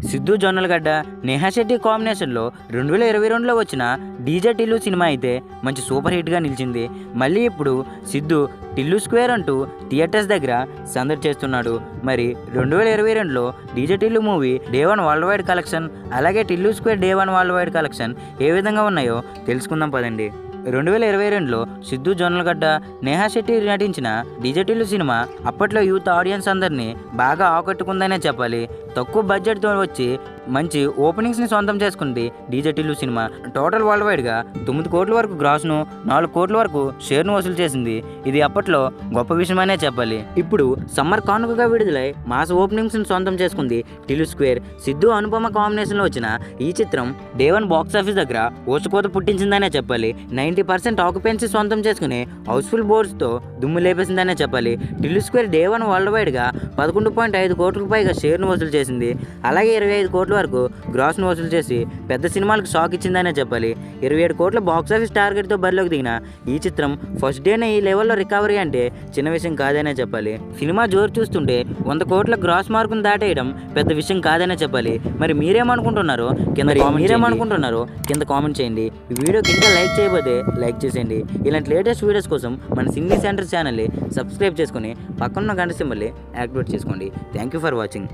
సిద్ధు జొన్నలగడ్డ, నేహా శెట్టి కాంబినేషన్లో 2022లో వచ్చిన DJ Tillu cinema అయితే మంచి సూపర్ హిట్గా నిలిచింది. మళ్ళీ ఇప్పుడు సిద్ధు టిల్లు స్క్వేర్ అంటూ థియేటర్స్ దగ్గర సందడి చేస్తున్నాడు. మరి 2022లో DJ Tillu movie day 1 worldwide collection, అలాగే Tillu square day 1 worldwide collection ఏ విధంగా ఉన్నాయో తెలుసుకుందాం పదండి. 2022లో సిద్ధు జొన్నలగడ్డ, నేహా శెట్టి నటించిన డీజే టిల్లు సినిమా అప్పట్లో యూత్ ఆడియన్స్ అందరినీ బాగా ఆకట్టుకుందనే చెప్పాలి. తక్కువ బడ్జెట్తో వచ్చి మంచి ఓపెనింగ్స్ని సొంతం చేసుకుంది DJ Tillu cinema. Total world వైడ్గా 9 కోట్ల వరకు గ్రాస్ను, 4 కోట్ల వరకు షేర్ను వసూలు చేసింది. ఇది అప్పట్లో గొప్ప విషయమనే చెప్పాలి. ఇప్పుడు సమ్మర్ కానుకగా విడుదలై మాస్ ఓపెనింగ్స్ని సొంతం చేసుకుంది టిల్లు స్క్వేర్. సిద్ధు అనుపమ కాంబినేషన్లో వచ్చిన ఈ చిత్రం డే 1 బాక్స్ ఆఫీస్ దగ్గర ఊచకోత పుట్టించిందనే చెప్పాలి. 90% ఆక్యుపెన్సీ సొంతం చేసుకుని హౌస్ఫుల్ బోర్డ్స్తో దుమ్ము లేపేసిందనే చెప్పాలి. టిల్లు స్క్వేర్ డే 1 వరల్డ్ వైడ్గా 11.5 కోట్లకు పైగా షేర్ను వసూలు చేసింది. అలాగే 25 కోట్ల వరకు గ్రాస్ను వసూలు చేసి పెద్ద సినిమాలకు షాక్ ఇచ్చిందనే చెప్పాలి. 27 కోట్ల బాక్స్ ఆఫీస్ టార్గెట్తో బరిలోకి దిగిన ఈ చిత్రం ఫస్ట్ డేనే ఈ లెవెల్లో రికవరీ అంటే చిన్న విషయం కాదనే చెప్పాలి. సినిమా జోరు చూస్తుంటే 100 కోట్ల గ్రాస్ మార్కును దాటేయడం పెద్ద విషయం కాదనే చెప్పాలి. మరి మీరేమనుకుంటున్నారో కింద కామెంట్ చేయండి. ఈ వీడియోకి ఇంకా లైక్ చేయబోతే లైక్ చేసేయండి. ఇలాంటి లేటెస్ట్ వీడియోస్ కోసం మన సినీ సెంటర్ ఛానల్ని సబ్స్క్రైబ్ చేసుకొని పక్కన గంట సింబల్ని యాక్టివేట్ చేసుకోండి. Thank you for watching.